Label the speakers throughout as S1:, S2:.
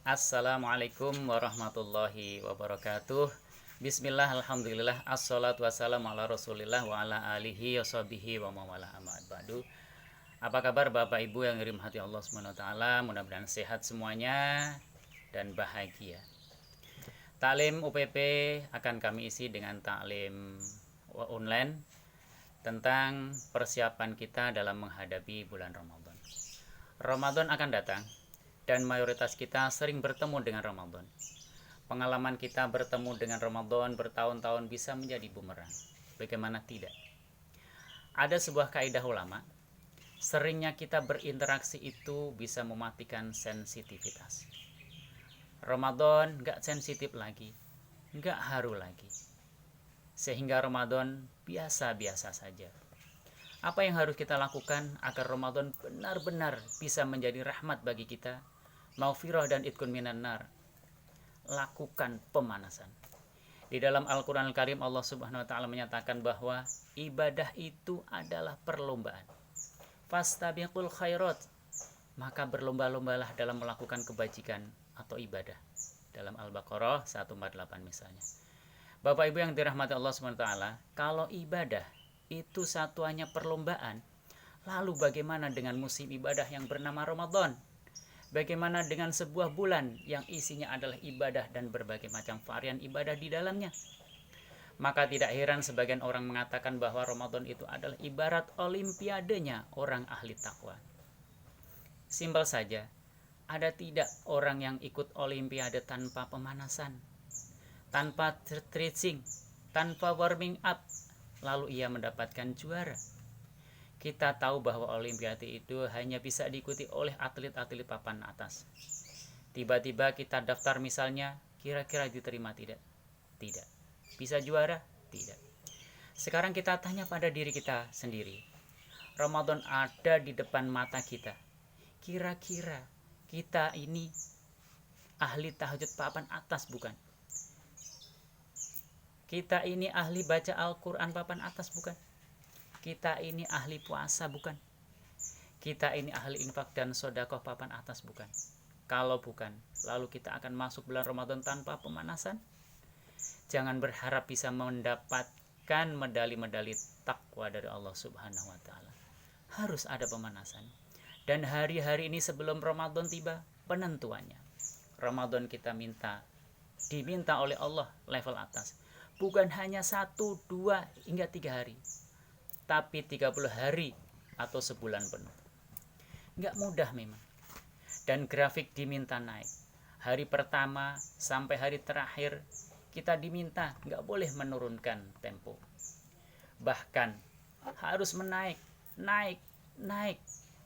S1: Assalamualaikum warahmatullahi wabarakatuh. Bismillah, alhamdulillah, assalatu wassalamu ala rasulillah wa ala alihi wa sahbihi wa mawala amad ba'du. Apa kabar Bapak Ibu yang dirahmati Allah SWT? Mudah-mudahan sehat semuanya dan bahagia. Taklim UPP akan kami isi dengan taklim online tentang persiapan kita dalam menghadapi bulan Ramadan. Ramadan akan datang dan mayoritas kita sering bertemu dengan Ramadan. Pengalaman kita bertemu dengan Ramadan bertahun-tahun bisa menjadi bumerang. Bagaimana tidak? Ada sebuah kaidah ulama, seringnya kita berinteraksi itu bisa mematikan sensitivitas. Ramadan gak sensitif lagi, gak haru lagi. Sehingga Ramadan biasa-biasa saja. Apa yang harus kita lakukan agar Ramadan benar-benar bisa menjadi rahmat bagi kita, maghfirah dan itqun minan nar? Lakukan pemanasan. Di dalam Al-Qur'an Al-Karim Allah Subhanahu wa taala menyatakan bahwa ibadah itu adalah perlombaan. Fastabiqul khairat, maka berlomba-lombalah dalam melakukan kebajikan atau ibadah. Dalam Al-Baqarah 148 misalnya. Bapak Ibu yang dirahmati Allah Subhanahu wa taala, kalau ibadah itu satuannya perlombaan, lalu bagaimana dengan musim ibadah yang bernama Ramadan? Bagaimana dengan sebuah bulan yang isinya adalah ibadah dan berbagai macam varian ibadah di dalamnya? Maka tidak heran sebagian orang mengatakan bahwa Ramadan itu adalah ibarat olimpiadenya orang ahli takwa. Simpel saja, ada tidak orang yang ikut olimpiade tanpa pemanasan, tanpa stretching, tanpa warming up, lalu ia mendapatkan juara? Kita tahu bahwa olimpiade itu hanya bisa diikuti oleh atlet-atlet papan atas. Tiba-tiba kita daftar misalnya, kira-kira diterima tidak? Tidak. Bisa juara? Tidak. Sekarang kita tanya pada diri kita sendiri. Ramadan ada di depan mata kita. Kira-kira kita ini ahli tahajud papan atas bukan? Kita ini ahli baca Al-Quran papan atas bukan? Kita ini ahli puasa bukan? Kita ini ahli infak dan sodakoh papan atas bukan? Kalau bukan, lalu kita akan masuk bulan Ramadan tanpa pemanasan? Jangan berharap bisa mendapatkan medali-medali takwa dari Allah Subhanahu wa taala. Harus ada pemanasan. Dan hari-hari ini sebelum Ramadan tiba, penentuannya. Ramadan kita diminta oleh Allah level atas. Bukan hanya 1, 2, hingga 3 hari, tapi 30 hari atau sebulan penuh. Nggak mudah memang. Dan grafik diminta naik. Hari pertama sampai hari terakhir kita diminta nggak boleh menurunkan tempo. Bahkan harus menaik, naik.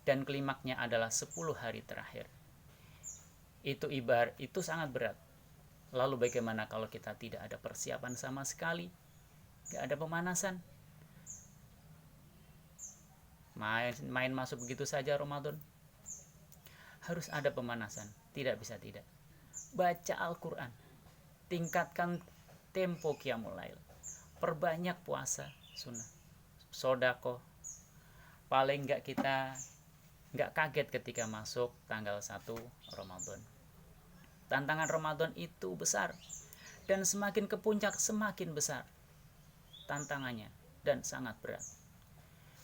S1: Dan klimaknya adalah 10 hari terakhir. Itu sangat berat. Lalu bagaimana kalau kita tidak ada persiapan sama sekali? Nggak ada pemanasan? Main masuk begitu saja Ramadan? Harus ada pemanasan, tidak bisa tidak. Baca Al-Quran, tingkatkan tempo qiyamul lail, perbanyak puasa sunnah, sodako. Paling kita nggak kaget ketika masuk tanggal 1 Ramadan. Tantangan Ramadan itu besar, dan semakin ke puncak semakin besar tantangannya dan sangat berat.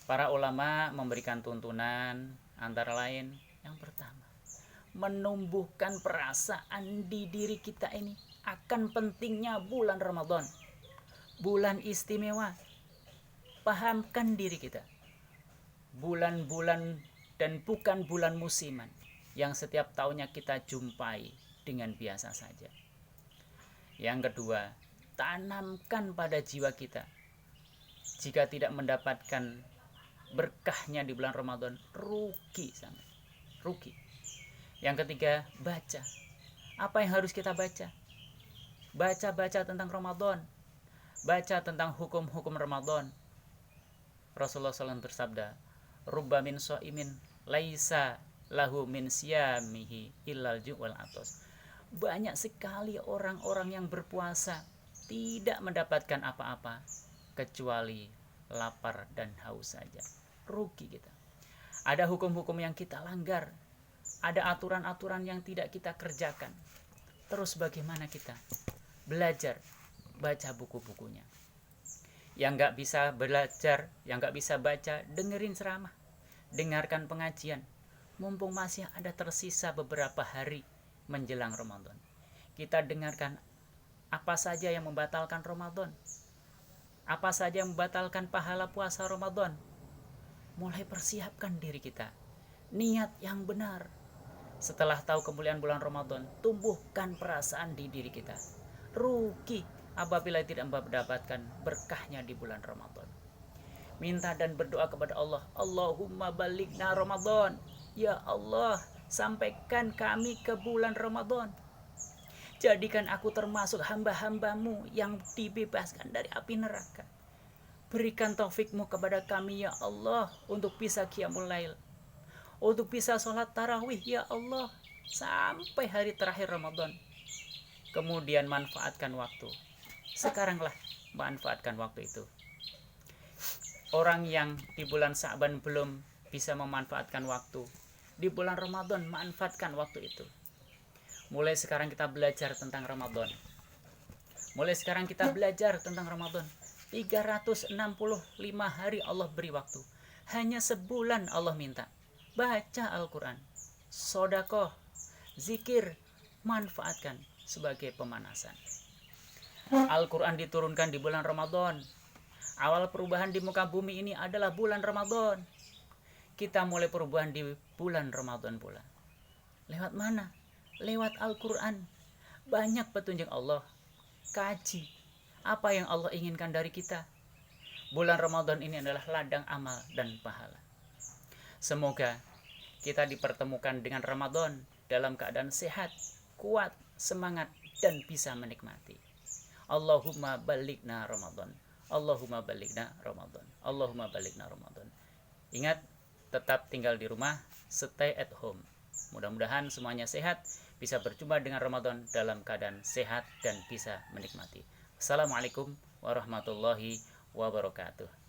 S1: Para ulama memberikan tuntunan antara lain, yang pertama, menumbuhkan perasaan di diri kita ini akan pentingnya bulan Ramadan, bulan istimewa. Pahamkan diri kita, bulan-bulan dan bukan bulan musiman yang setiap tahunnya kita jumpai dengan biasa saja. Yang kedua, tanamkan pada jiwa kita, jika tidak mendapatkan berkahnya di bulan Ramadan, rugi sangat, rugi. Yang ketiga, baca. Apa yang harus kita baca? Baca tentang Ramadan, baca tentang hukum-hukum Ramadan. Rasulullah SAW bersabda, rubba min so'imin laisa lahu min siyamihi illal ju'wal atos. Banyak sekali orang-orang yang berpuasa tidak mendapatkan apa-apa kecuali lapar dan haus saja. Rugi kita. Ada hukum-hukum yang kita langgar, ada aturan-aturan yang tidak kita kerjakan. Terus bagaimana kita belajar baca buku-bukunya? Yang nggak bisa belajar, yang nggak bisa baca, dengerin ceramah, dengarkan pengajian. Mumpung masih ada tersisa beberapa hari menjelang Ramadan, kita dengarkan apa saja yang membatalkan Ramadan, apa saja yang membatalkan pahala puasa Ramadan. Mulai persiapkan diri kita, niat yang benar. Setelah tahu kemuliaan bulan Ramadan, tumbuhkan perasaan di diri kita. Rugi apabila tidak mendapatkan berkahnya di bulan Ramadan. Minta dan berdoa kepada Allah, Allahumma balighna Ramadan. Ya Allah, sampaikan kami ke bulan Ramadan. Jadikan aku termasuk hamba-hambamu yang dibebaskan dari api neraka. Berikan taufikmu kepada kami ya Allah, untuk bisa qiyamul lail, untuk bisa sholat tarawih ya Allah, sampai hari terakhir Ramadan. Kemudian manfaatkan waktu. Sekaranglah manfaatkan waktu itu. Orang yang di bulan Sa'ban belum bisa memanfaatkan waktu, di bulan Ramadan manfaatkan waktu itu. Mulai sekarang kita belajar tentang Ramadan. Mulai sekarang kita belajar tentang Ramadan. 365 hari Allah beri waktu. Hanya sebulan Allah minta. Baca Al-Quran, sedekah, zikir, manfaatkan sebagai pemanasan. Al-Quran diturunkan di bulan Ramadan. Awal perubahan di muka bumi ini adalah bulan Ramadan. Kita mulai perubahan di bulan Ramadan pula. Lewat mana? Lewat Al-Quran. Banyak petunjuk Allah. Kaji apa yang Allah inginkan dari kita. Bulan Ramadan ini adalah ladang amal dan pahala. Semoga kita dipertemukan dengan Ramadan dalam keadaan sehat, kuat, semangat, dan bisa menikmati. Allahumma balighna Ramadan. Allahumma balighna Ramadan. Allahumma balighna Ramadan. Ingat, tetap tinggal di rumah, stay at home. Mudah-mudahan semuanya sehat, bisa berjumpa dengan Ramadan dalam keadaan sehat dan bisa menikmati. Assalamualaikum warahmatullahi wabarakatuh.